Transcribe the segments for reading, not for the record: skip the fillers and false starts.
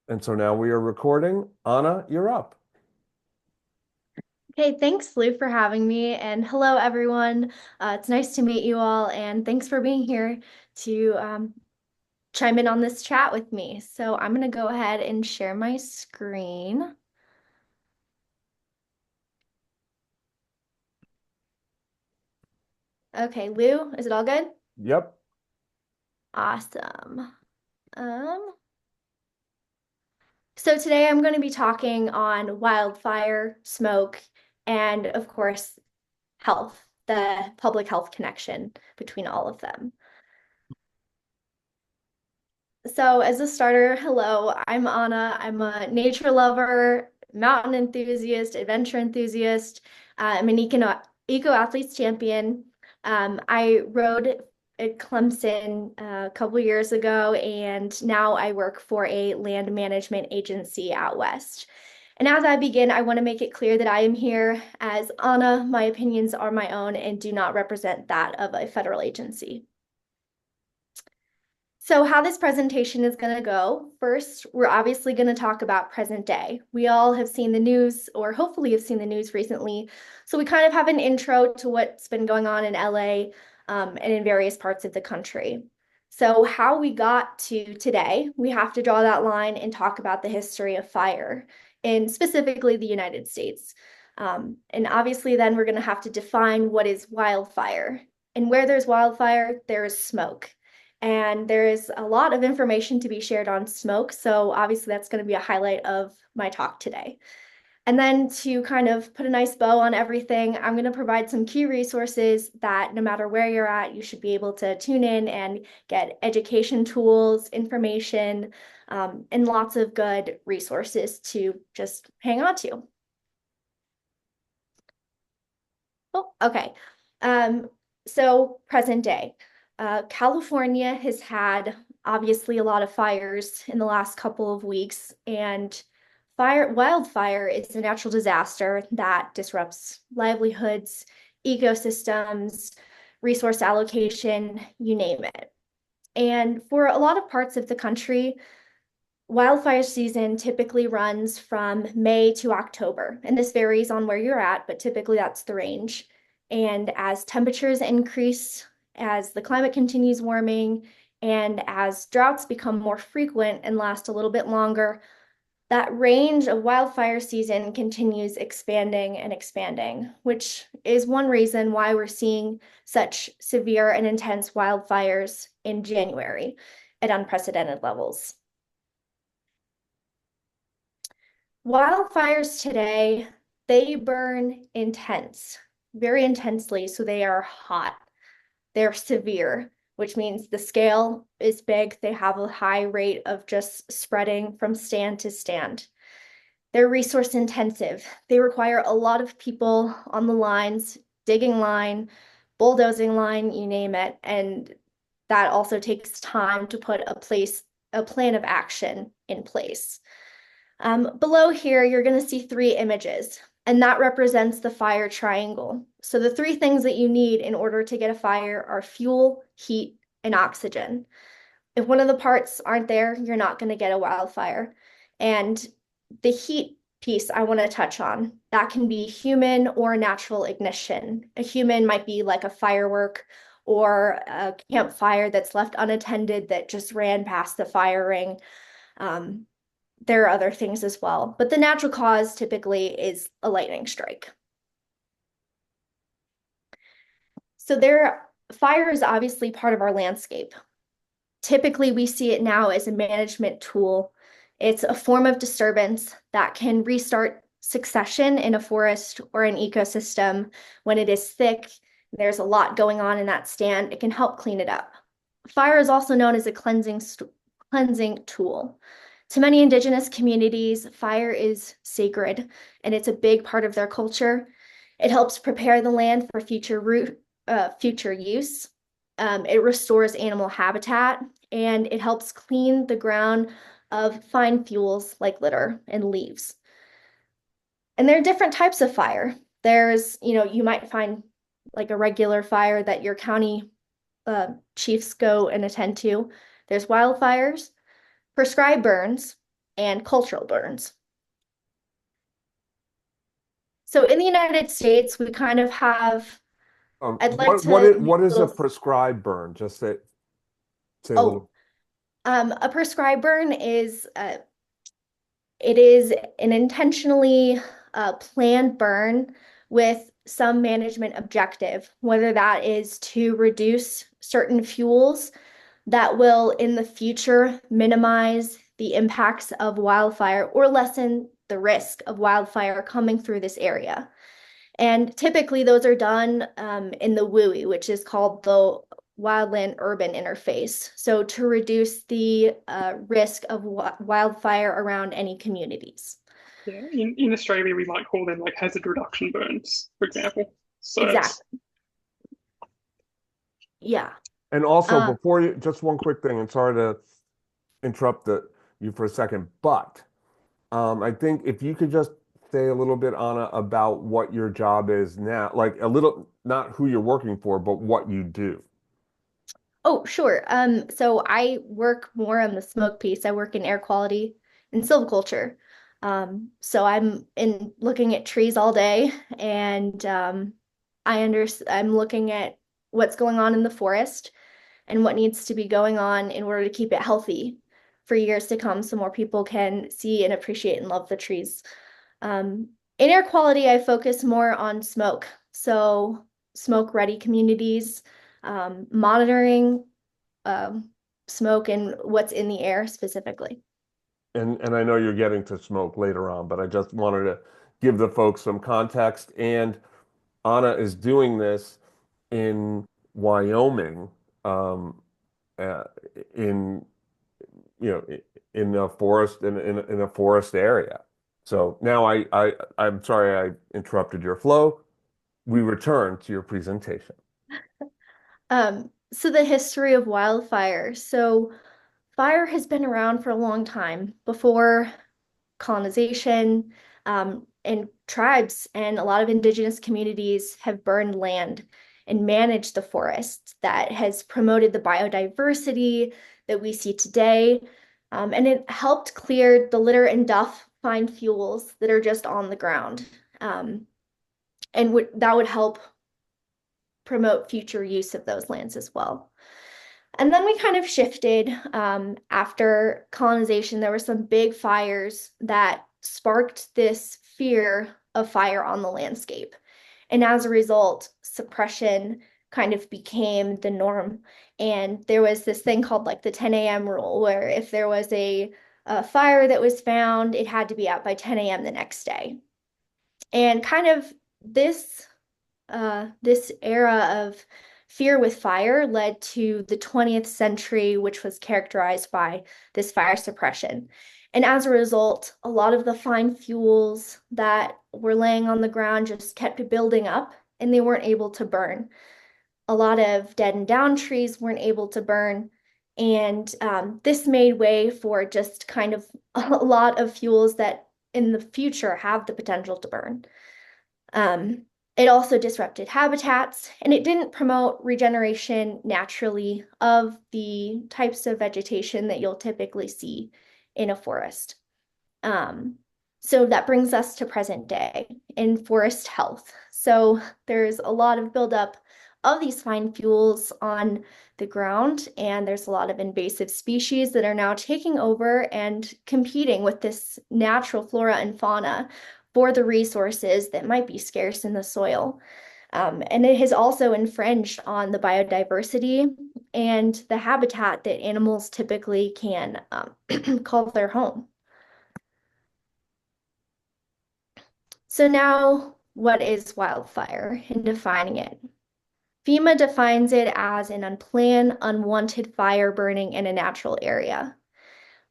And so now we are recording. Anna, you're up. Hey, thanks, Lou, for having me. And hello, everyone. It's nice to meet you all. And thanks for being here to chime in on this chat with me. So I'm going to go ahead and share my screen. Okay, Lou, is it all good? Yep. Awesome. Um, so today I'm going to be talking on wildfire, smoke, and of course, health, the public health connection between all of them. So, as a starter, hello, I'm Anna. I'm a nature lover, mountain enthusiast, adventure enthusiast. I'm an EcoAthletes Champion. I rode at Clemson a couple years ago, and now I work for a land management agency out west. And as I begin, I want to make it clear that I am here as Anna. My opinions are my own and do not represent that of a federal agency. So how this presentation is going to go, first, we're obviously going to talk about present day. We all have seen the news, or hopefully have seen the news recently. So we kind of have an intro to what's been going on in LA and in various parts of the country. So how we got to today, we have to draw that line and talk about the history of fire, and specifically the United States. And obviously then we're going to have to define what is wildfire. And where there's wildfire, there is smoke. And there is a lot of information to be shared on smoke. So obviously that's going to be a highlight of my talk today. And then to kind of put a nice bow on everything, I'm going to provide some key resources that no matter where you're at, you should be able to tune in and get education tools, information, and lots of good resources to just hang on to. Oh, okay. Um, so present day. California has had obviously a lot of fires in the last couple of weeks, and wildfire is a natural disaster that disrupts livelihoods, ecosystems, resource allocation, you name it. And for a lot of parts of the country, wildfire season typically runs from May to October, and this varies on where you're at, but typically that's the range. And as temperatures increase, as the climate continues warming, and as droughts become more frequent and last a little bit longer, that range of wildfire season continues expanding and expanding, which is one reason why we're seeing such severe and intense wildfires in January at unprecedented levels. Wildfires today, they burn very intensely. So they are hot, they're severe, which means the scale is big. They have a high rate of just spreading from stand to stand. They're resource intensive. They require a lot of people on the lines, digging line, bulldozing line, you name it. And that also takes time to put a plan of action in place. Below here, you're going to see three images, and that represents the fire triangle. So the three things that you need in order to get a fire are fuel, heat, and oxygen. If one of the parts aren't there, you're not going to get a wildfire. And the heat piece I want to touch on, that can be human or natural ignition. A human might be like a firework or a campfire that's left unattended that just ran past the fire ring. Um, there are other things as well, but the natural cause typically is a lightning strike. So fire is obviously part of our landscape. Typically, we see it now as a management tool. It's a form of disturbance that can restart succession in a forest or an ecosystem when it is thick. There's a lot going on in that stand. It can help clean it up. Fire is also known as a cleansing tool. To many indigenous communities, fire is sacred and it's a big part of their culture. It helps prepare the land for future use. It restores animal habitat and it helps clean the ground of fine fuels like litter and leaves. And there are different types of fire. You might find like a regular fire that your county chiefs go and attend to. There's wildfires, prescribed burns, and cultural burns. So in the United States, we kind of have, I'd like to make What a is a little, prescribed burn? Just say a oh, little. a prescribed burn is it is an intentionally planned burn with some management objective, whether that is to reduce certain fuels that will in the future minimize the impacts of wildfire or lessen the risk of wildfire coming through this area. And typically those are done in the WUI, which is called the wildland urban interface. So to reduce the risk of wildfire around any communities. Yeah, in Australia, we might call them like hazard reduction burns, for example. So it's Exactly. Yeah. And also, Um, before you, just one quick thing, and sorry to interrupt you for a second, but I think if you could just say a little bit, Anna, about what your job is now, like a little, not who you're working for, but what you do. oh, sure. So I work more on the smoke piece. I work in air quality and silviculture. So I'm in looking at trees all day, and I'm looking at what's going on in the forest and what needs to be going on in order to keep it healthy for years to come so more people can see and appreciate and love the trees. In air quality, I focus more on smoke. So smoke ready communities, monitoring um, smoke and what's in the air specifically. And I know you're getting to smoke later on, but I just wanted to give the folks some context. And Anna is doing this in Wyoming, um, uh, in in a forest in a forest area. So now I'm sorry I interrupted your flow. We return to your presentation. So the history of wildfire. So fire has been around for a long time before colonization, and tribes and a lot of indigenous communities have burned land and managed the forests that has promoted the biodiversity that we see today. And it helped clear the litter and duff fine fuels that are just on the ground. And that would help promote future use of those lands as well. And then we kind of shifted after colonization. There were some big fires that sparked this fear of fire on the landscape. And as a result, suppression kind of became the norm. And there was this thing called like the 10 a.m. rule, where if there was a fire that was found, it had to be out by 10 a.m. the next day. And kind of this this era of fear with fire led to the 20th century, which was characterized by this fire suppression. And as a result, a lot of the fine fuels that were laying on the ground just kept building up and they weren't able to burn. A lot of dead and down trees weren't able to burn. And this made way for just kind of a lot of fuels that in the future have the potential to burn. Um, it also disrupted habitats and it didn't promote regeneration naturally of the types of vegetation that you'll typically see in a forest. Um, so that brings us to present day in forest health. So there's a lot of buildup of these fine fuels on the ground, and there's a lot of invasive species that are now taking over and competing with this natural flora and fauna for the resources that might be scarce in the soil. And it has also infringed on the biodiversity and the habitat that animals typically can call their home. So now, what is wildfire and defining it? FEMA defines it as an unplanned, unwanted fire burning in a natural area.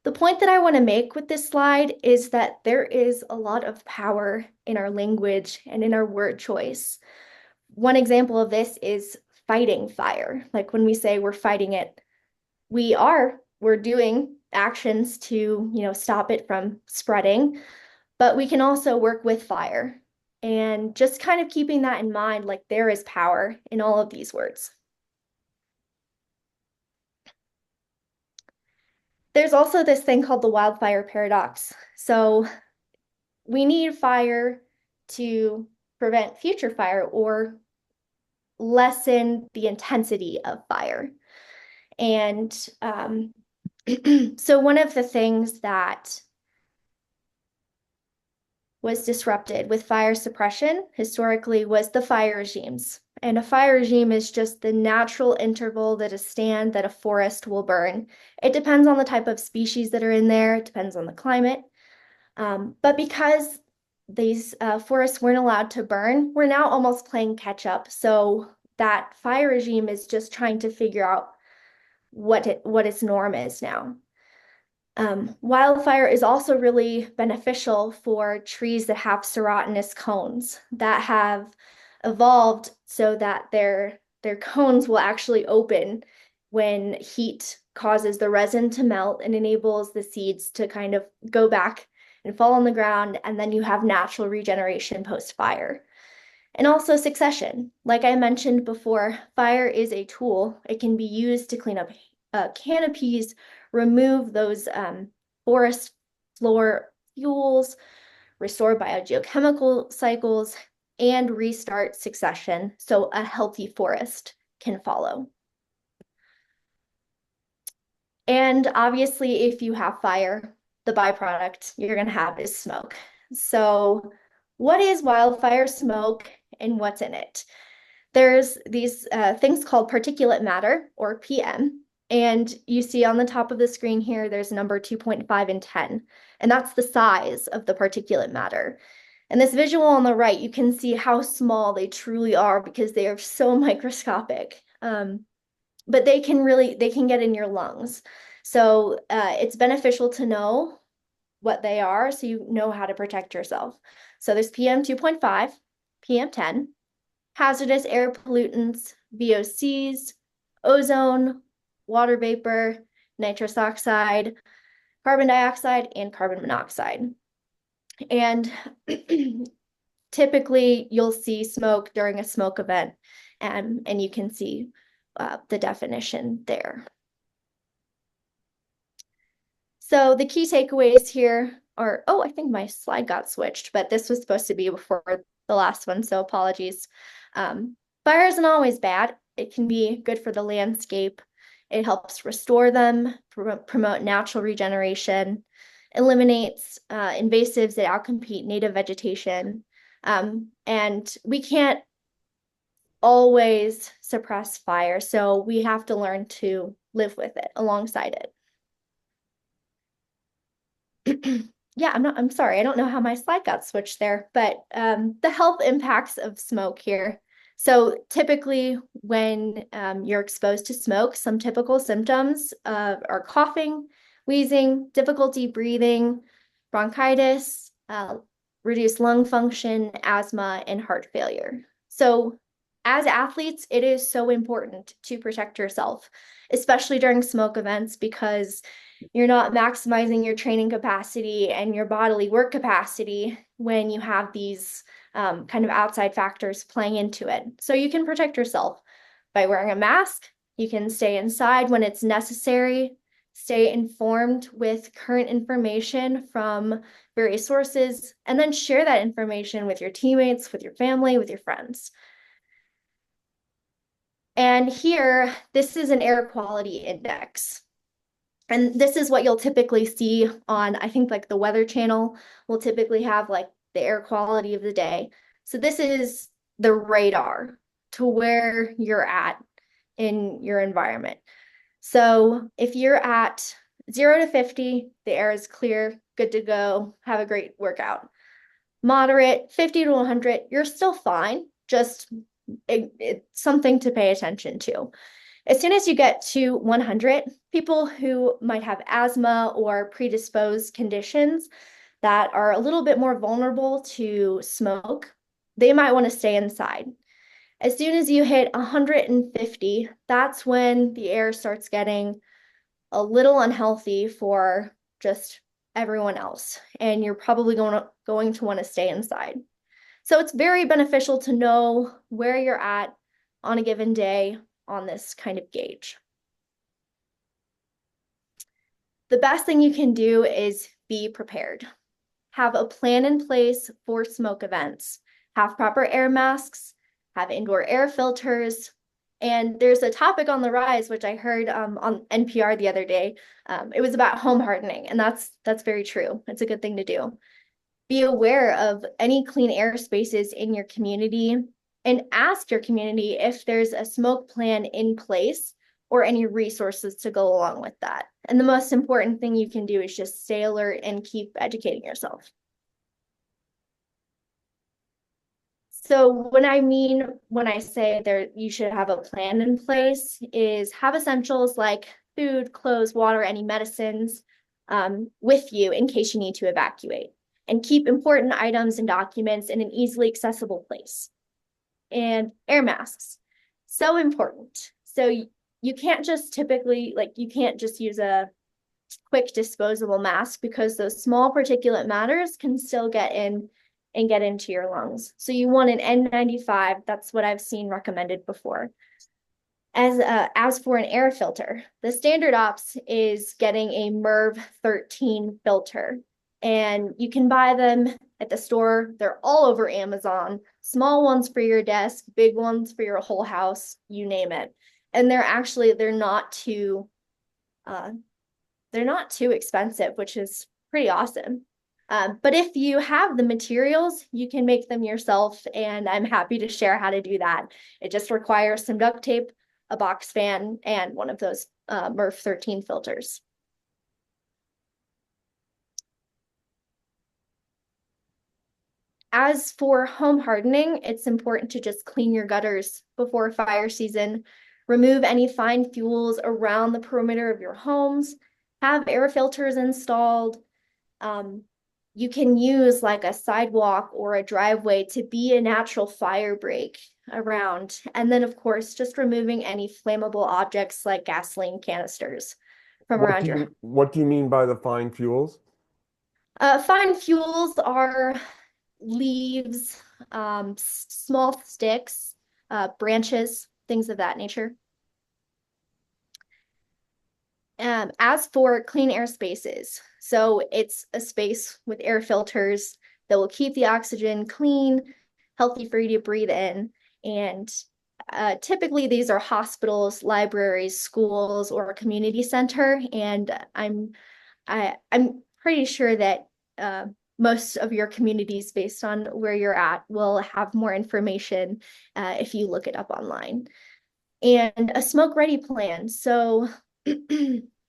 The point that I want to make with this slide is that there is a lot of power in our language and in our word choice. One example of this is fighting fire. Like when we say we're fighting it, we're doing actions to, stop it from spreading, but we can also work with fire. And just kind of keeping that in mind, like there is power in all of these words. there's also this thing called the wildfire paradox. So we need fire to prevent future fire or lessen the intensity of fire. And so one of the things that was disrupted with fire suppression historically was the fire regimes. And a fire regime is just the natural interval that a forest will burn. It depends on the type of species that are in there, it depends on the climate. But because these forests weren't allowed to burn, we're now almost playing catch up. So that fire regime is just trying to figure out what its norm is now. Wildfire is also really beneficial for trees that have serotinous cones that have evolved so that their cones will actually open when heat causes the resin to melt and enables the seeds to kind of go back and fall on the ground, and then you have natural regeneration post-fire. And also succession. Like I mentioned before, fire is a tool. It can be used to clean up canopies, remove those forest floor fuels, restore biogeochemical cycles, and restart succession so a healthy forest can follow. And obviously, if you have fire, the byproduct you're going to have is smoke. So what is wildfire smoke and what's in it? There's these things called particulate matter, or PM. And you see on the top of the screen here, there's number 2.5 and 10. And that's the size of the particulate matter. And this visual on the right, you can see how small they truly are because they are so microscopic. But they can get in your lungs. So it's beneficial to know what they are so you know how to protect yourself. So there's PM 2.5, PM 10, hazardous air pollutants, VOCs, ozone, water vapor, nitrous oxide, carbon dioxide, and carbon monoxide. And typically you'll see smoke during a smoke event, and you can see the definition there. So the key takeaways here are, oh, I think my slide got switched, but this was supposed to be before the last one, so apologies. Fire isn't always bad. It can be good for the landscape. It helps restore them, promote natural regeneration, eliminates invasives that outcompete native vegetation. And we can't always suppress fire, so we have to learn to live with it alongside it. Yeah, I'm sorry, I don't know how my slide got switched there, but the health impacts of smoke here. So typically when you're exposed to smoke, some typical symptoms are coughing, wheezing, difficulty breathing, bronchitis, reduced lung function, asthma, and heart failure. So as athletes, it is so important to protect yourself, especially during smoke events, because you're not maximizing your training capacity and your bodily work capacity when you have these kind of outside factors playing into it. So you can protect yourself by wearing a mask. You can stay inside when it's necessary, stay informed with current information from various sources, and then share that information with your teammates, with your family, with your friends. And here, this is an air quality index. And this is what you'll typically see on, I think, like the Weather Channel will typically have like the air quality of the day. So this is the radar to where you're at in your environment. So if you're at 0 to 50, the air is clear, good to go, have a great workout. Moderate, 50 to 100, you're still fine, just it's something to pay attention to. As soon as you get to 100, people who might have asthma or predisposed conditions that are a little bit more vulnerable to smoke, they might want to stay inside. As soon as you hit 150, that's when the air starts getting a little unhealthy for just everyone else, and you're probably going to want to stay inside. So it's very beneficial to know where you're at on a given day on this kind of gauge. the best thing you can do is be prepared. Have a plan in place for smoke events. Have proper air masks, have indoor air filters. And there's a topic on the rise, which I heard on NPR the other day. It was about home hardening, and that's very true. It's a good thing to do. Be aware of any clean air spaces in your community and ask your community if there's a smoke plan in place or any resources to go along with that. And the most important thing you can do is just stay alert and keep educating yourself. So when I say there you should have a plan in place is have essentials like food, clothes, water, any medicines with you in case you need to evacuate. And keep important items and documents in an easily accessible place. And air masks, so important. So you can't just typically, like you can't just use a quick disposable mask because those small particulate matters can still get in and get into your lungs. So you want an N95. That's what I've seen recommended before. As for an air filter, the standard ops is getting a MERV 13 filter, and you can buy them at the store. They're all over Amazon. Small ones for your desk, big ones for your whole house, you name it. And they're not too expensive, which is pretty awesome. But if you have the materials, you can make them yourself, and I'm happy to share how to do that. It just requires some duct tape, a box fan, and one of those MERV 13 filters. As for home hardening, it's important to just clean your gutters before fire season, remove any fine fuels around the perimeter of your homes, have air filters installed. You can use like a sidewalk or a driveway to be a natural fire break around. And then, of course, just removing any flammable objects like gasoline canisters from around your. What do you mean by the fine fuels? Fine fuels are leaves, small sticks, branches, things of that nature. As for clean air spaces, so it's a space with air filters that will keep the oxygen clean, healthy for you to breathe in. And typically these are hospitals, libraries, schools, or a community center. And I'm pretty sure that most of your communities, based on where you're at, will have more information if you look it up online. And a smoke ready plan. So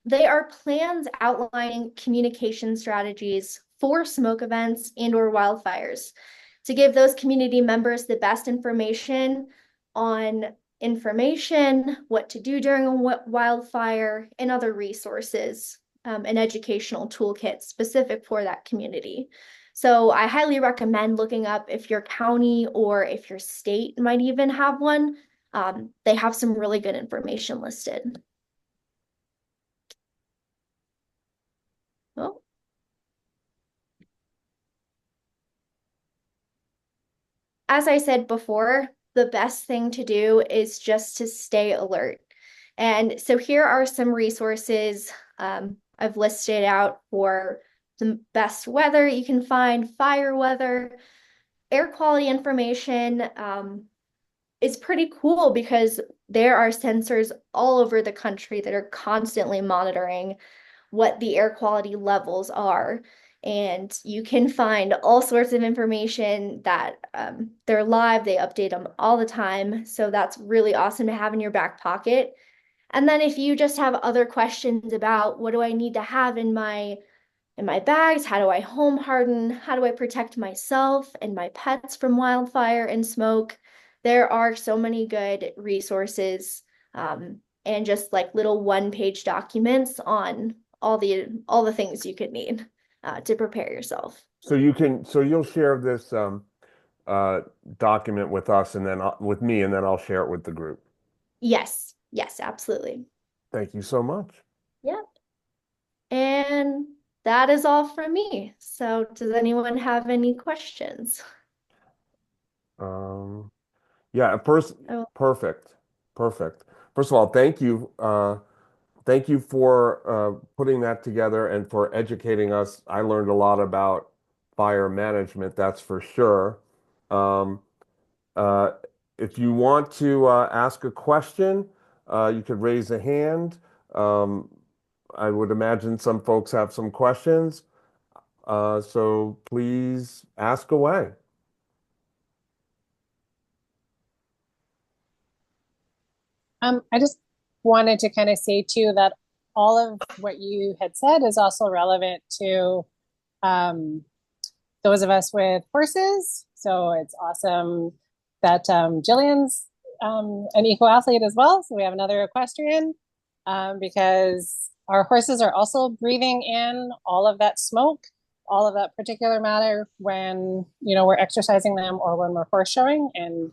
they are plans outlining communication strategies for smoke events and or wildfires to give those community members the best information on what to do during a wildfire, and other resources, an educational toolkit specific for that community. So I highly recommend looking up if your county or if your state might even have one. They have some really good information listed. Oh. As I said before, the best thing to do is just to stay alert. And so here are some resources I've listed out for the best weather you can find, fire weather, air quality information. Is pretty cool because there are sensors all over the country that are constantly monitoring what the air quality levels are. And you can find all sorts of information that they're live, they update them all the time. So that's really awesome to have in your back pocket. And then if you just have other questions about what do I need to have in my bags, how do I home harden, how do I protect myself and my pets from wildfire and smoke, there are so many good resources and just like little one-page documents on all the things you could need to prepare yourself. So you'll share this uh, document with us and then with me, and then I'll share it with the group. Yes, absolutely. Thank you so much. Yeah. And that is all from me. So does anyone have any questions? Um, yeah, first, Oh, perfect, perfect. First of all, thank you for putting that together and for educating us. I learned a lot about fire management, that's for sure. Um, uh, if you want to ask a question, you could raise a hand. Um, I would imagine some folks have some questions, so please ask away. I just wanted to kind of say too that all of what you had said is also relevant to um, those of us with horses. So it's awesome that Jillian's an eco athlete as well. So we have another equestrian because our horses are also breathing in all of that smoke, all of that particular matter when we're exercising them or when we're horse showing. And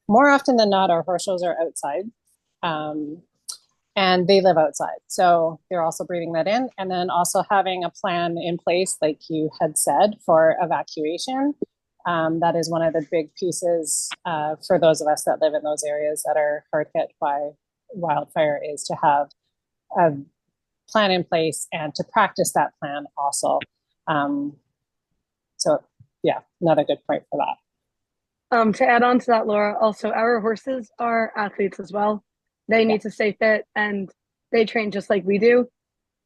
more often than not, our horse shows are outside. Um, and they live outside. So they're also breathing that in. And then also having a plan in place, like you had said, for evacuation. That is one of the big pieces for those of us that live in those areas that are hard hit by wildfire, is to have a plan in place and to practice that plan also. So yeah, another good point for that. To add on to that, Laura, also our horses are athletes as well. They need to stay fit and they train just like we do.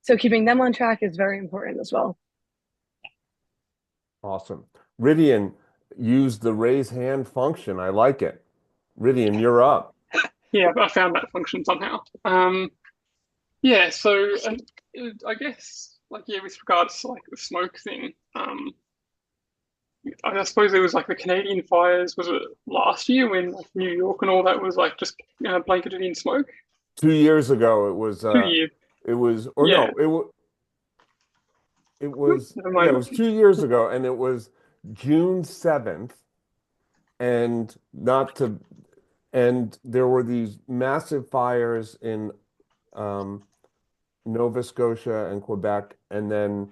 So keeping them on track is very important as well. Awesome. Ridian used the raise hand function. I like it. Ridian, you're up. Yeah, I found that function somehow. Yeah, so I guess with regards to the smoke thing, I suppose it was the Canadian fires, was it last year when New York and all that was just blanketed in smoke? 2 years ago, it was 2 years. it was or Yeah. no, it was Never yeah, it mind. was 2 years ago, and it was June 7th, and not to and there were these massive fires in um, Nova Scotia and Quebec, and then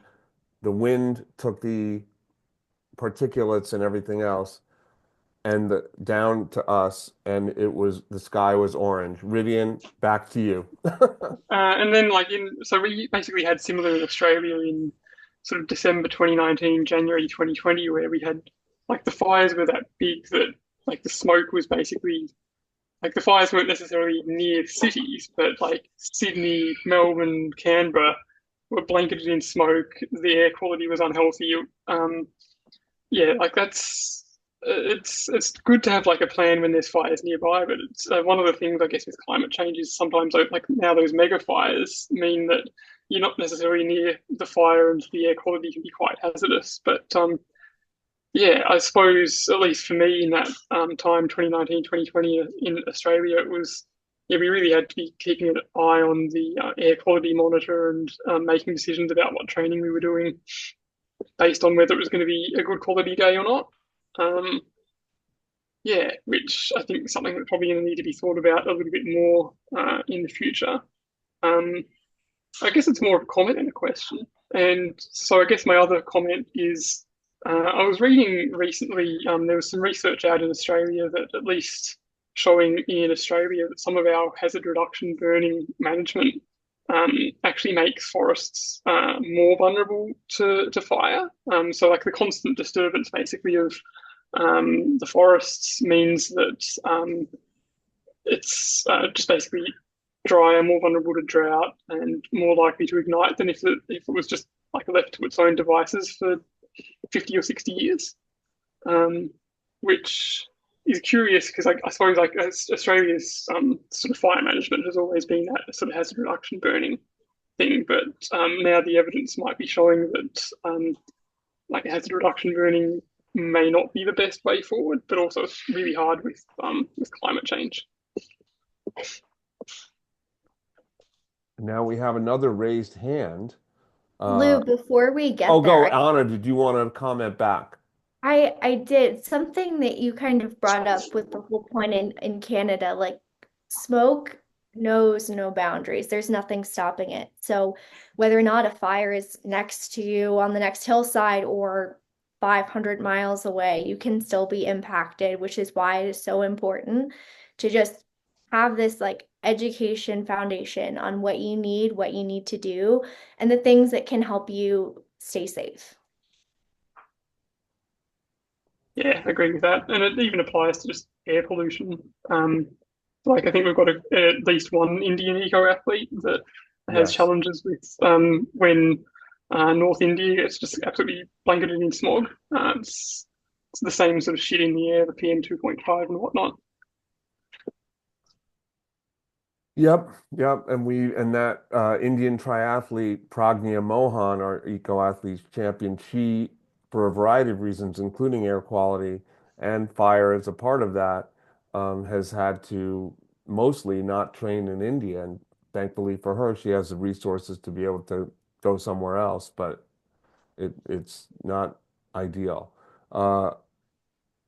the wind took the particulates and everything else and down to us, and the sky was orange. Rivian, back to you. And then so we basically had similar in Australia in sort of December 2019, January 2020, where we had the fires were that big that the smoke was basically the fires weren't necessarily near cities, but Sydney, Melbourne, Canberra were blanketed in smoke. The air quality was unhealthy. Yeah, it's good to have a plan when there's fires nearby, but it's one of the things I guess with climate change is sometimes now those mega fires mean that you're not necessarily near the fire and the air quality can be quite hazardous. But yeah, I suppose at least for me in that time 2019, 2020 in Australia, it was yeah, we really had to be keeping an eye on the air quality monitor and making decisions about what training we were doing based on whether it was going to be a good quality day or not. Um, yeah, which I think is something that probably going to need to be thought about a little bit more in the future. Um, I guess it's more of a comment than a question. And so I guess my other comment is I was reading recently, there was some research out in Australia that at least showing in Australia that some of our hazard reduction burning management actually makes forests more vulnerable to fire. So the constant disturbance basically of the forests means that it's just basically drier, more vulnerable to drought, and more likely to ignite than if it was just left to its own devices for 50 or 60 years, which is curious because I suppose Australia's sort of fire management has always been that sort of hazard reduction burning thing, but now the evidence might be showing that hazard reduction burning may not be the best way forward, but also it's really hard with climate change. Now we have another raised hand. Lou, before we get go, there, Anna, did you want to comment back? I did something that you kind of brought up with the whole point in Canada, smoke knows no boundaries. There's nothing stopping it. So whether or not a fire is next to you on the next hillside or 500 miles away, you can still be impacted, which is why it is so important to just have this like education foundation on what you need to do, and the things that can help you stay safe. Yeah, I agree with that. And it even applies to just air pollution. Like I think we've got at least one Indian eco athlete that has Yes. challenges with when North India gets just absolutely blanketed in smog. It's the same sort of shit in the air, the PM 2.5 and whatnot. Yep, yep. And that Indian triathlete Pragnya Mohan, our EcoAthletes Champion, she, for a variety of reasons, including air quality and fire as a part of that, has had to mostly not train in India. And thankfully for her, she has the resources to be able to go somewhere else, but it's not ideal. Uh,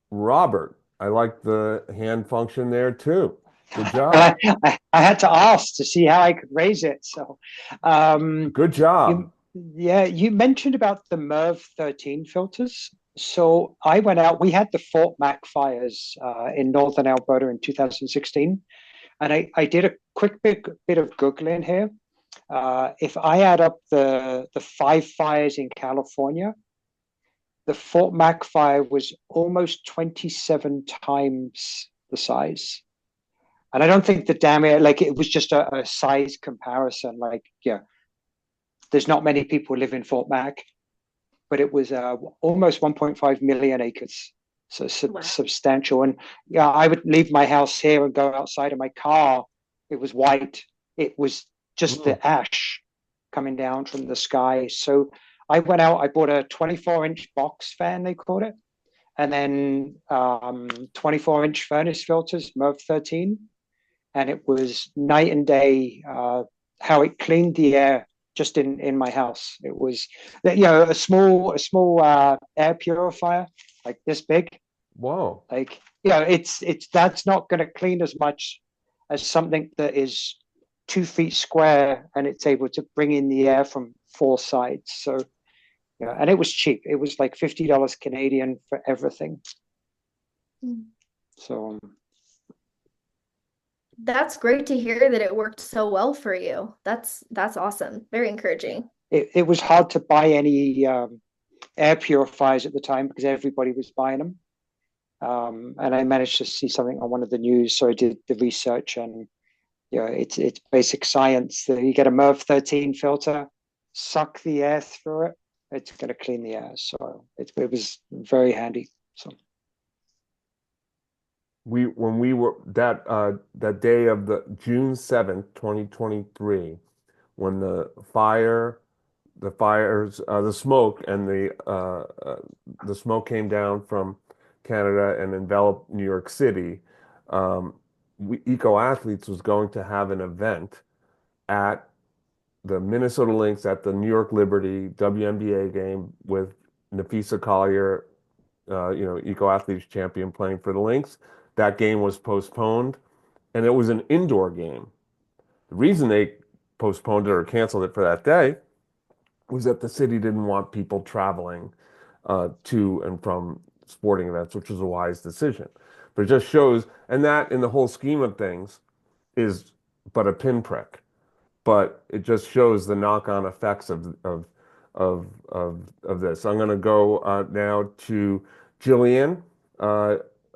Robert, I like the hand function there too. Good job. I had to ask to see how I could raise it. So, Good job. you, yeah, you mentioned about the MERV 13 filters. So I went out. We had the Fort Mac fires in northern Alberta in 2016, and I did a quick bit of googling here. If I add up the 5 fires in California, the Fort Mac fire was almost 27 times the size. And I don't think the damage, like it was just a size comparison. Like, yeah, there's not many people live in Fort Mac, but it was almost 1.5 million acres. So Wow. substantial. And yeah, I would leave my house here and go outside in my car. It was white. It was just the ash coming down from the sky. So I went out, I bought a 24-inch box fan, they called it, and then 24-inch furnace filters, MERV 13. And it was night and day how it cleaned the air just in my house. It was, a small air purifier like this big. Whoa. Like, it's that's not going to clean as much as something that is 2 feet square and it's able to bring in the air from 4 sides. So, and it was cheap. It was like $50 Canadian for everything. So. That's great to hear that it worked so well for you. That's awesome. Very encouraging. It was hard to buy any air purifiers at the time because everybody was buying them. And I managed to see something on one of the news, so I did the research, and it's basic science. You get a MERV 13 filter, suck the air through it, it's going to clean the air. So it was very handy. So. When we were that day of the June 7th, 2023, when the smoke and the smoke came down from Canada and enveloped New York City, EcoAthletes was going to have an event at the Minnesota Lynx at the New York Liberty WNBA game with Nafisa Collier, EcoAthletes Champion playing for the Lynx. That game was postponed, and it was an indoor game. The reason they postponed it or canceled it for that day was that the city didn't want people traveling to and from sporting events, which was a wise decision. But it just shows, and that in the whole scheme of things is but a pinprick. But it just shows the knock-on effects of this. I'm going to go now to Jillian.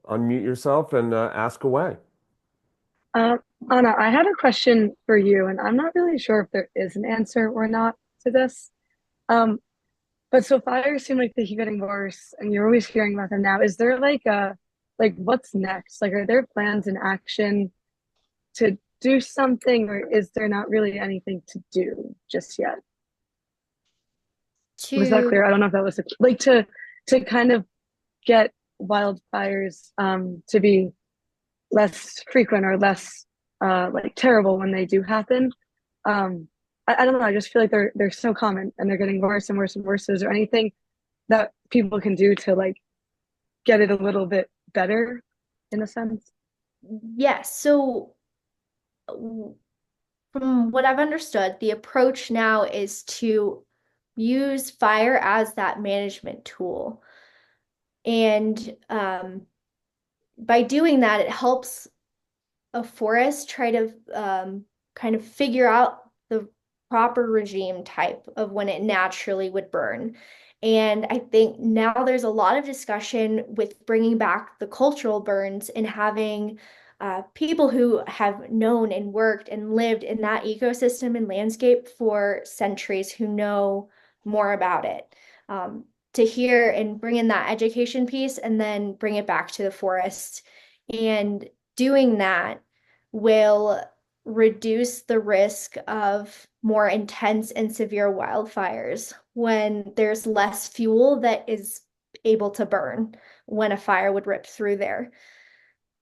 Unmute yourself and ask away. Anna, I had a question for you, and I'm not really sure if there is an answer or not to this. But so fires seem like they keep getting worse, and you're always hearing about them now. Is there like what's next? Like, are there plans in action to do something, or is there not really anything to do just yet? Was that clear? I don't know if that was like to kind of get wildfires to be less frequent or less like terrible when they do happen. I don't know. I just feel like they're so common and they're getting worse and worse and worse. So is there anything that people can do to like get it a little bit better in a sense? Yes. So from what I've understood, the approach now is to use fire as that management tool. And by doing that, it helps a forest, try to kind of figure out the proper regime type of when it naturally would burn. And I think now there's a lot of discussion with bringing back the cultural burns and having people who have known and worked and lived in that ecosystem and landscape for centuries who know more about it. To hear and bring in that education piece and then bring it back to the forest. And doing that will reduce the risk of more intense and severe wildfires when there's less fuel that is able to burn when a fire would rip through there.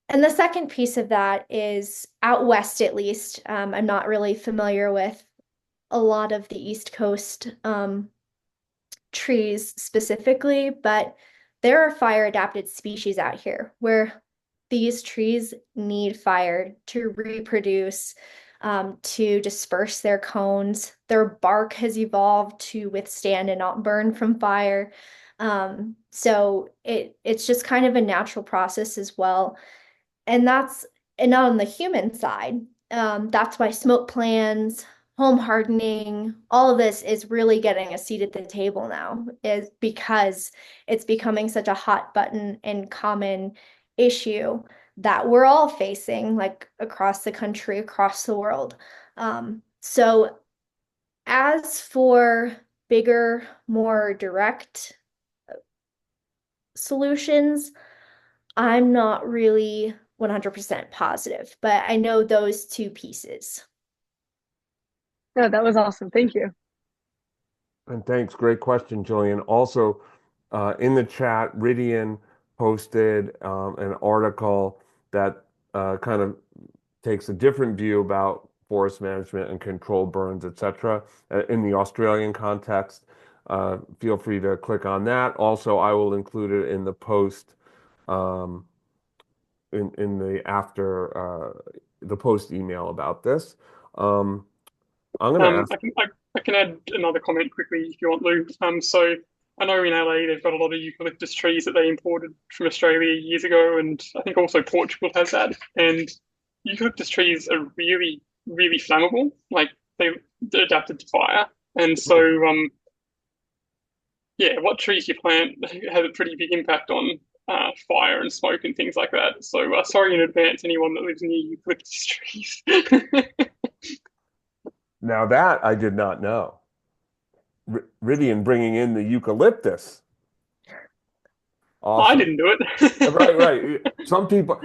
And the second piece of that is out west, at least. I'm not really familiar with a lot of the East Coast trees specifically, but there are fire adapted species out here where these trees need fire to reproduce, to disperse their cones. Their bark has evolved to withstand and not burn from fire. So it's just kind of a natural process as well. And not on the human side. That's why smoke plans, home hardening, all of this is really getting a seat at the table now, is because it's becoming such a hot button and common issue that we're all facing, like across the country, across the world. So as for bigger, more direct solutions, I'm not really 100% positive, but I know those two pieces. No, that was awesome. Thank you. And thanks. Great question, Jillian. Also, in the chat, Ridian posted an article that kind of takes a different view about forest management and controlled burns, etc., in the Australian context. Feel free to click on that. Also, I will include it in the post in the after the post email about this. I'm going to ask. I can add another comment quickly if you want, Lou. So I know in LA they've got a lot of eucalyptus trees that they imported from Australia years ago, and I think also Portugal has that. And eucalyptus trees are really, really flammable. Like they're adapted to fire, and so yeah, what trees you plant has a pretty big impact on fire and smoke and things like that. So sorry in advance, anyone that lives near eucalyptus trees. Now that I did not know. Ridian bringing in the eucalyptus. Awesome. I didn't do it. Right. Some people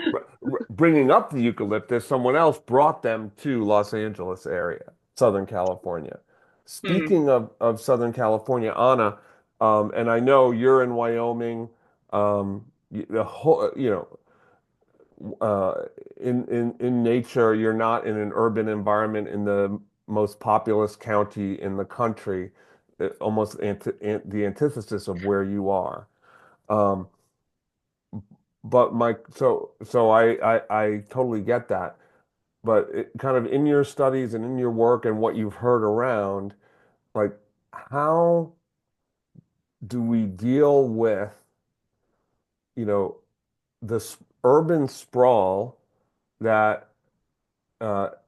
bringing up the eucalyptus, someone else brought them to Los Angeles area, Southern California. Speaking of Southern California, Ana, and I know you're in Wyoming, the whole, in nature, you're not in an urban environment in the most populous county in the country, almost the antithesis of where you are. But I totally get that. But kind of in your studies and in your work and what you've heard around, like how do we deal with, this urban sprawl that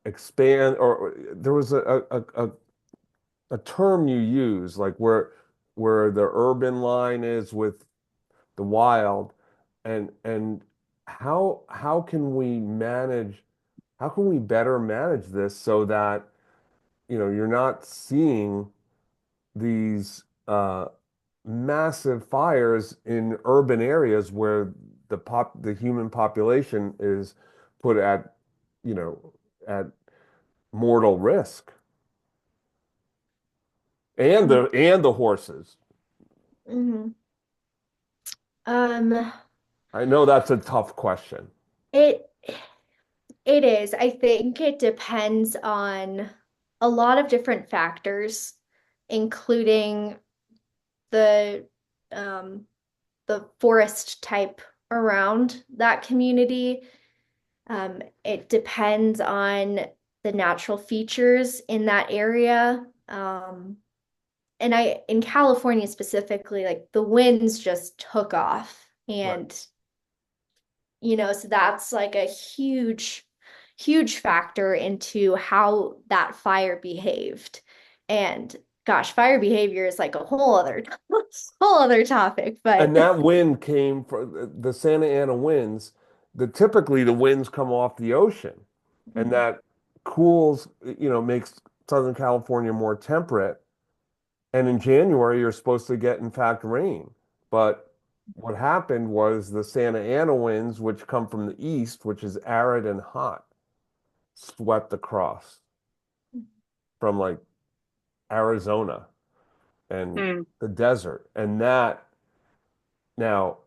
expand, or there was a term you use, like where the urban line is with the wild, and how can we better manage this so that you're not seeing these massive fires in urban areas where the human population is put at mortal risk, and the horses. Mhm. Um, I know that's a tough question. it it is. I think it depends on a lot of different factors, including the um the forest type around that community. It depends on the natural features in that area. And in California specifically, like the winds just took off. Right. And, so that's like a huge, huge factor into how that fire behaved. And gosh, fire behavior is like a whole other topic, And but that wind came from the Santa Ana winds. Typically the winds come off the ocean, and that cools, makes Southern California more temperate. And in January, you're supposed to get, in fact, rain. But what happened was the Santa Ana winds, which come from the east, which is arid and hot, swept across from like Arizona and Mm. the desert. And that now,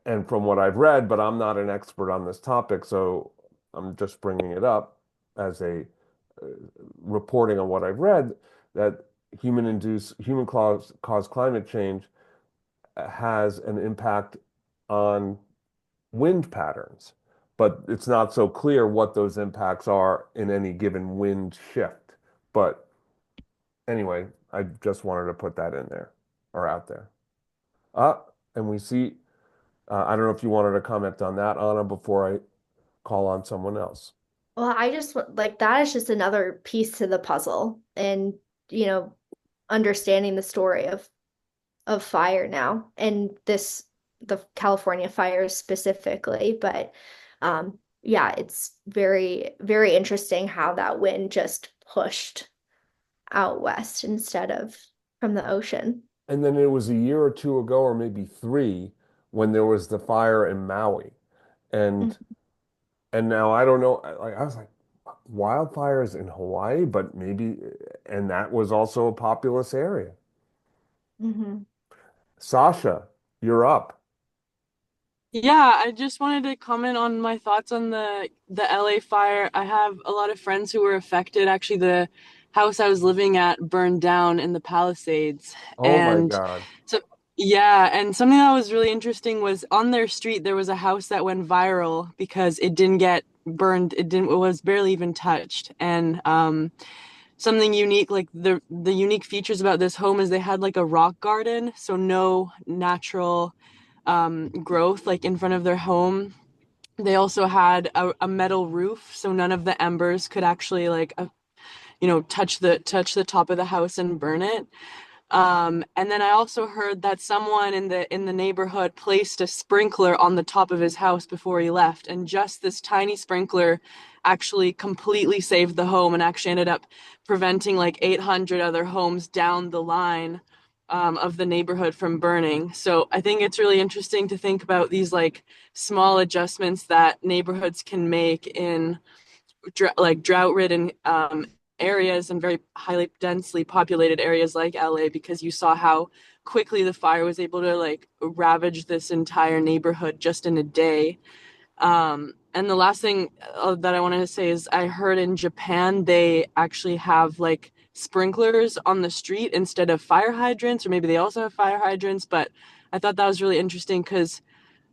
and from what I've read, but I'm not an expert on this topic, so I'm just bringing it up as a uh, reporting on what I've read, that human caused climate change has an impact on wind patterns, but it's not so clear what those impacts are in any given wind shift. But anyway, I just wanted to put that in there or out there. And we see, I don't know if you wanted to comment on that, Anna, before I call on someone else. well, I just like that is just another piece to the puzzle and, you know, understanding the story of fire now and the California fires specifically. But yeah, it's very, very interesting how that wind just pushed out west instead of from the ocean. And then it was a year or two ago, or maybe three, when there was the fire in Maui. And now I don't know, I was like, wildfires in Hawaii, but maybe, and that was also a populous area. Mm-hmm. Sasha, you're up. Yeah, I just wanted to comment on my thoughts on the LA fire. I have a lot of friends who were affected. Actually, the house I was living at burned down in the Palisades. Oh my And God. so yeah, and something that was really interesting was on their street there was a house that went viral because it didn't get burned. It was barely even touched. And something unique, like the unique features about this home is they had like a rock garden, so no natural growth like in front of their home. They also had a metal roof, so none of the embers could actually like touch the top of the house and burn it. And then I also heard that someone in the neighborhood placed a sprinkler on the top of his house before he left, and just this tiny sprinkler actually completely saved the home and actually ended up preventing like 800 other homes down the line of the neighborhood from burning. So I think it's really interesting to think about these like small adjustments that neighborhoods can make in drought-ridden areas and very highly densely populated areas like LA, because you saw how quickly the fire was able to like ravage this entire neighborhood just in a day. And the last thing that I wanted to say is I heard in Japan they actually have like sprinklers on the street instead of fire hydrants, or maybe they also have fire hydrants, but I thought that was really interesting because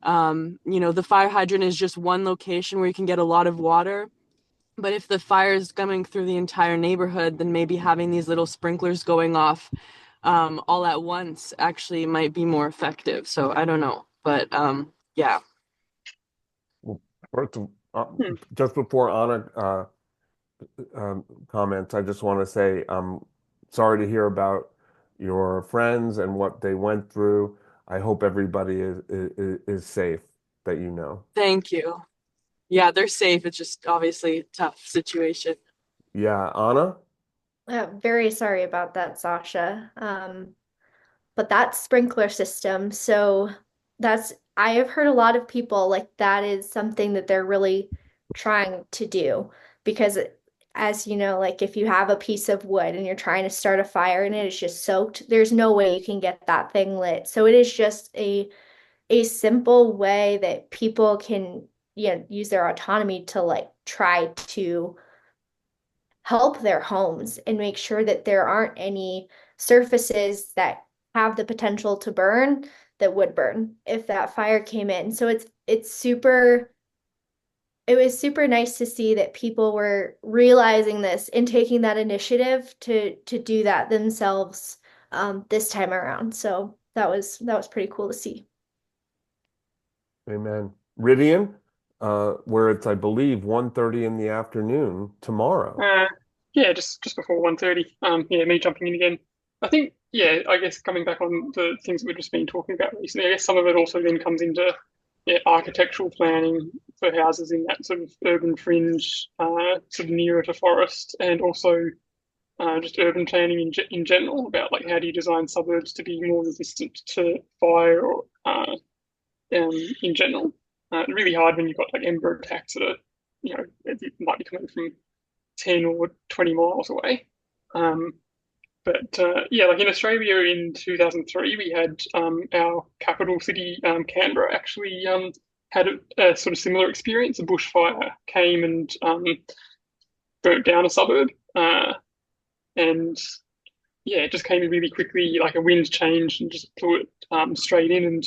the fire hydrant is just one location where you can get a lot of water. But if the fire is coming through the entire neighborhood, then maybe having these little sprinklers going off all at once actually might be more effective. So I don't know. But yeah. Well, first of, Hmm. just before Anna comments, I just want to say I'm sorry to hear about your friends and what they went through. I hope everybody is safe that you know. Thank you. Yeah, they're safe. It's just obviously a tough situation. Yeah, Anna? Very sorry about that, Sasha. But that sprinkler system, so I have heard a lot of people like that is something that they're really trying to do because as you know, like if you have a piece of wood and you're trying to start a fire and it is just soaked, there's no way you can get that thing lit. So it is just a simple way that people can, use their autonomy to like try to help their homes and make sure that there aren't any surfaces that have the potential to burn that would burn if that fire came in. So it was super nice to see that people were realizing this and taking that initiative to do that themselves this time around. So that was pretty cool to see. Amen. Ridian, where it's, I believe, 1:30 in the afternoon tomorrow. Uh, yeah, just before 1:30. Yeah, me jumping in again. I think, yeah, I guess coming back on the things that we've just been talking about recently, I guess some of it also then comes into architectural planning for houses in that sort of urban fringe, sort of nearer to forest, and also just urban planning in general about like how do you design suburbs to be more resistant to fire or in general. Really hard when you've got like ember attacks that are, it might be coming from 10 or 20 miles away. Um, but yeah, like in Australia in 2003, we had our capital city, Canberra, actually had a sort of similar experience. A bushfire came and burnt down a suburb. And yeah, it just came in really quickly, like a wind changed and just blew it straight in. And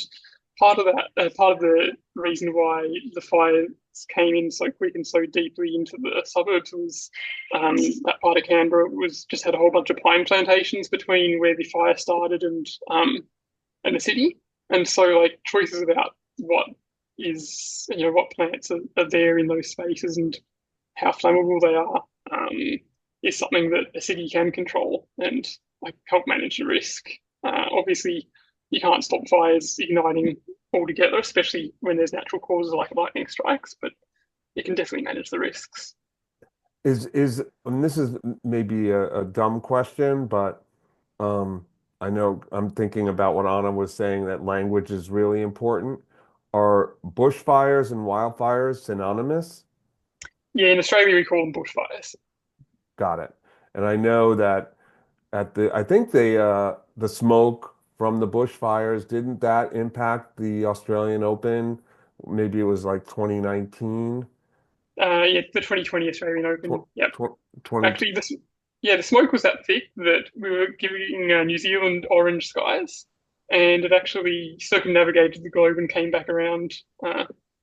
part of the reason why the fires came in so quick and so deeply into the suburbs was that part of Canberra was just had a whole bunch of pine plantations between where the fire started and the city, and so like choices about what is what plants are there in those spaces and how flammable they are is something that a city can control and like help manage the risk. Obviously, you can't stop fires igniting altogether, especially when there's natural causes like lightning strikes, but you can definitely manage the risks. And this is maybe a dumb question, but um, I know I'm thinking about what Anna was saying, that language is really important. Are bushfires and wildfires synonymous? Yeah, in Australia we call them bushfires. Got it. And I know that I think the smoke from the bushfires, didn't that impact the Australian Open? Maybe it was like 2019, Yeah, the 2020 Australian Open. tw Yep. tw 20. Actually, the smoke was that thick that we were giving New Zealand orange skies, and it actually circumnavigated the globe and came back around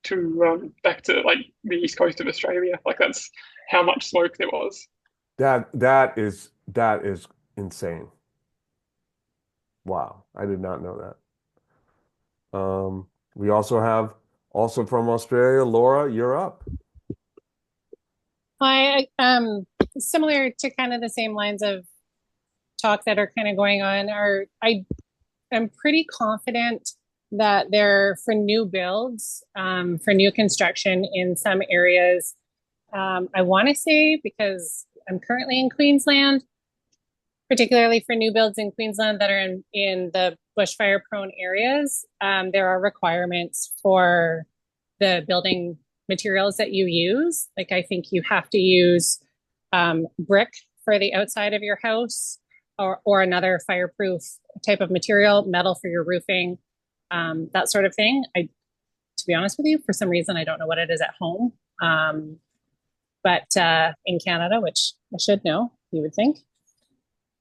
to back to like the east coast of Australia. Like that's how much smoke there was. That is insane. Wow, I did not know that. We also have also from Australia, Laura, you're up. I similar to kind of the same lines of talk that are kind of going on. I am pretty confident that they're for new builds, for new construction in some areas. I want to say because I'm currently in Queensland, particularly for new builds in Queensland that are in the bushfire prone areas, there are requirements for the building materials that you use. Like I think you have to use brick for the outside of your house or another fireproof type of material, metal for your roofing, that sort of thing. To be honest with you, for some reason, I don't know what it is at home. But in Canada, which I should know, you would think.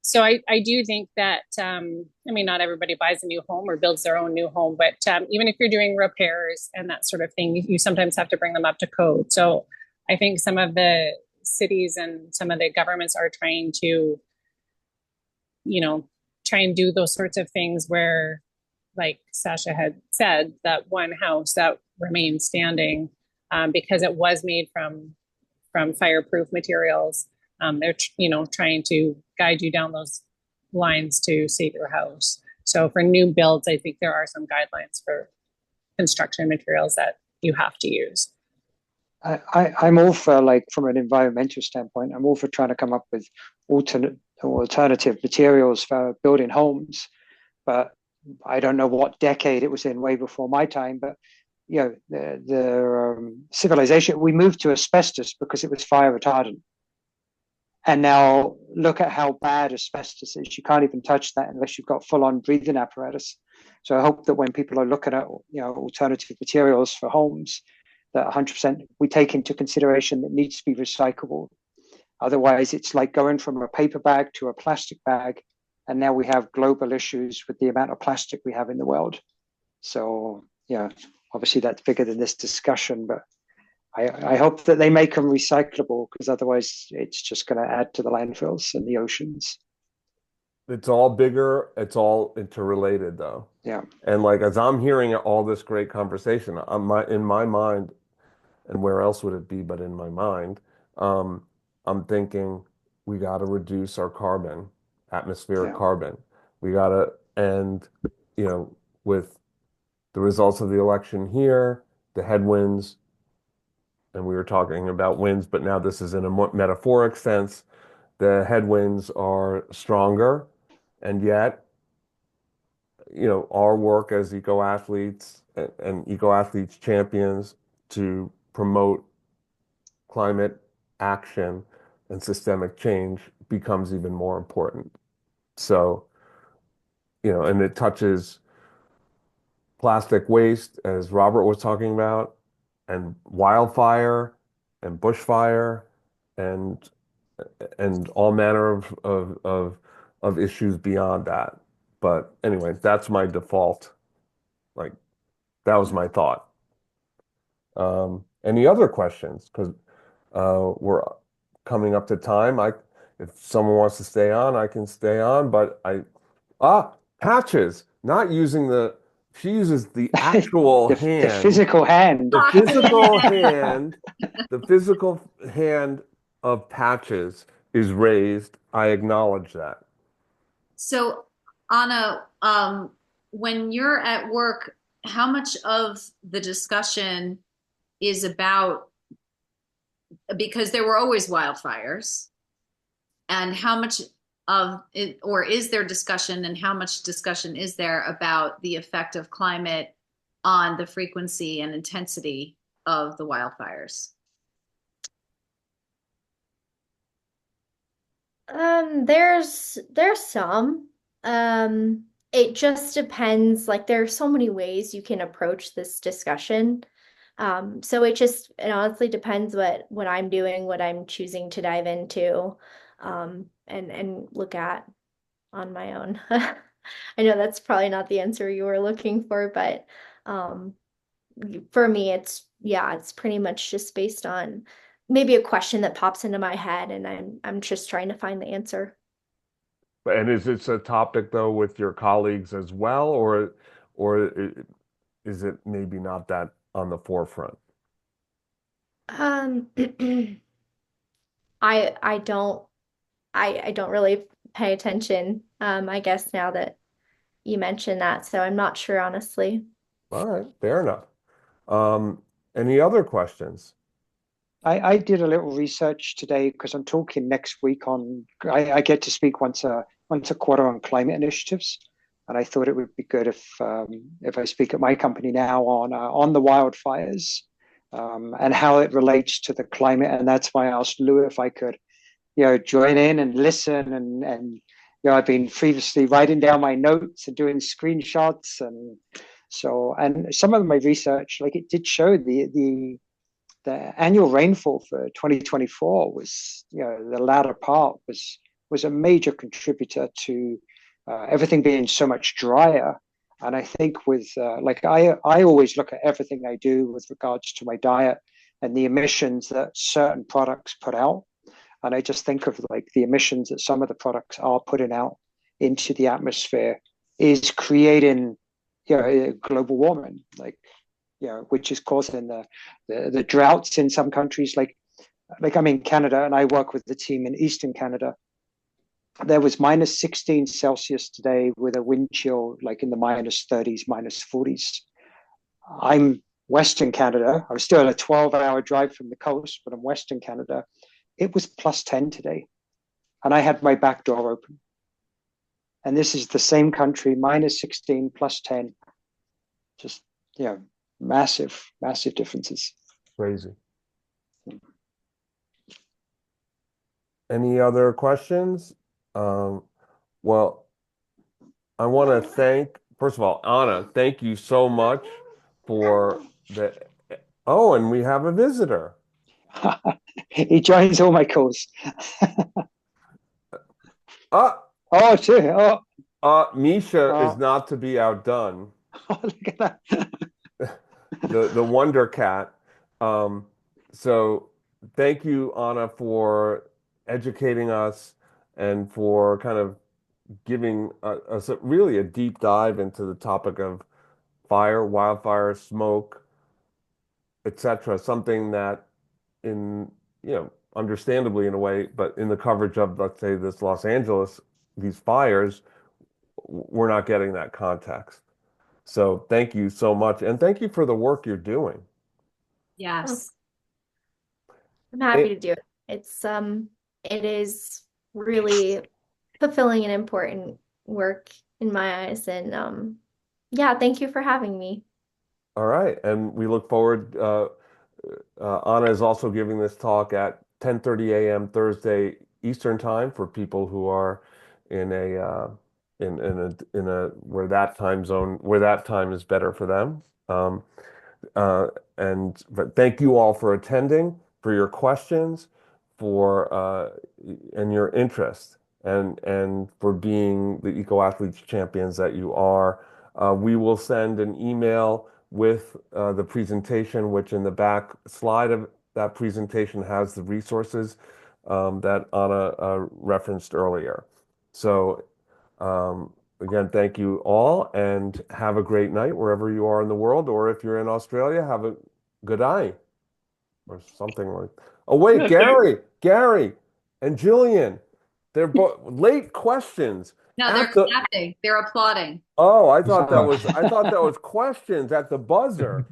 So I do think that, I mean, not everybody buys a new home or builds their own new home, but even if you're doing repairs and that sort of thing, you sometimes have to bring them up to code. So I think some of the cities and some of the governments are trying to, try and do those sorts of things where, like Sasha had said, that one house that remains standing because it was made from fireproof materials. They're trying to guide you down those lines to save your house. So for new builds, I think there are some guidelines for construction materials that you have to use. I'm all for, like, from an environmental standpoint, I'm all for trying to come up with alternative materials for building homes. But I don't know what decade it was in, way before my time. But the civilization, we moved to asbestos because it was fire retardant. And now look at how bad asbestos is. You can't even touch that unless you've got full-on breathing apparatus. So I hope that when people are looking at alternative materials for homes, that 100% we take into consideration that needs to be recyclable. Otherwise, it's like going from a paper bag to a plastic bag, and now we have global issues with the amount of plastic we have in the world. So obviously that's bigger than this discussion, but I hope that they make them recyclable, because otherwise it's just going to add to the landfills and the oceans. It's all bigger. It's all interrelated, though. Yeah. And like as I'm hearing all this great conversation, in my mind, and where else would it be but in my mind? Um, I'm thinking we got to reduce our carbon, atmospheric Yeah. carbon. We got to, and with the results of the election here, the headwinds, and we were talking about winds, but now this is in a metaphoric sense. The headwinds are stronger, and yet, our work as eco athletes and eco athletes champions to promote climate action and systemic change becomes even more important. So, and it touches plastic waste, as Robert was talking about, and wildfire and bushfire and all manner of issues beyond that. But anyway, that's my default. Like that was my thought. Any other questions? Because we're coming up to time. If someone wants to stay on, I can stay on. But patches. Not using she uses the actual The hand, physical hand. the physical hand, the physical hand of patches is raised. I acknowledge that. So, Anna, when you're at work, how much of the discussion is about, because there were always wildfires, and how much of it, or is there discussion, and how much discussion is there about the effect of climate on the frequency and intensity of the wildfires? There's some. It just depends. Like there are so many ways you can approach this discussion. So it honestly depends what I'm doing, what I'm choosing to dive into, and look at on my own. I know that's probably not the answer you were looking for, but um, for me, it's pretty much just based on maybe a question that pops into my head, and I'm just trying to find the answer. And is this a topic though with your colleagues as well, or is it maybe not that on the forefront? Um, I don't I don't really pay attention. I guess now that you mentioned that, so I'm not sure honestly. All right, fair enough. Any other questions? I did a little research today because I'm talking next week on. I get to speak once a quarter on climate initiatives, and I thought it would be good if I speak at my company now on the wildfires, and how it relates to the climate. And that's why I asked Lou if I could, join in and listen. And I've been previously writing down my notes and doing screenshots, and some of my research, like it did show the annual rainfall for 2024 was, the latter part was a major contributor to everything being so much drier. And I think with like I always look at everything I do with regards to my diet and the emissions that certain products put out. And I just think of like the emissions that some of the products are putting out into the atmosphere is creating, global warming. Like, which is causing the droughts in some countries. Like I'm in Canada and I work with the team in Eastern Canada. There was minus 16 Celsius today with a wind chill like in the minus 30s, minus 40s. I'm Western Canada. I was still a 12-hour drive from the coast, but I'm Western Canada. It was plus 10 today. And I had my back door open. And this is the same country, minus 16, plus 10. Just, massive, massive differences. Crazy. Any other questions? Well, I want to first of all, Anna, thank you so much for oh, and we have a visitor. He joins all my calls. Uh, Oh, sure. Misha is not to be outdone. Look at that. The Wonder Cat. So thank you, Anna, for educating us and for kind of giving us really a deep dive into the topic of fire, wildfire, smoke, etc. Something that in, understandably in a way, but in the coverage of, let's say, this Los Angeles, these fires, we're not getting that context. So thank you so much. And thank you for the work you're doing. Yes. I'm happy to do it. It is really fulfilling and important work in my eyes. And yeah, thank you for having me. All right. And we look forward. Anna is also giving this talk at 10:30 a.m. Thursday Eastern time for people who are in a where that time zone, where that time is better for them. Uh, but thank you all for attending, for your questions, for and your interest, and for being the EcoAthletes champions that you are. We will send an email with the presentation, which in the back slide of that presentation has the resources that Anna referenced earlier. So again, thank you all and have a great night wherever you are in the world, or if you're in Australia, have a good night or something like. Oh wait, Gary and Jillian, they're both late questions No, they're at the. clapping. They're applauding. Oh, I thought that was questions at the buzzer.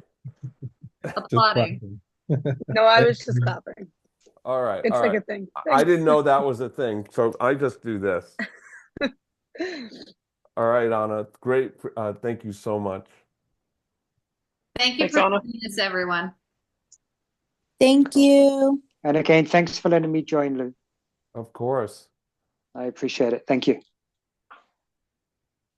Applauding. No, I was just clapping. All right, It's all like right. a thing. I didn't know that was a thing, so I just do this. All right, Anna, great. Thank you so much. Thank you Thanks, for Anna. doing this, everyone. Thank you. And again, thanks for letting me join, Lou. Of course. I appreciate it. Thank you.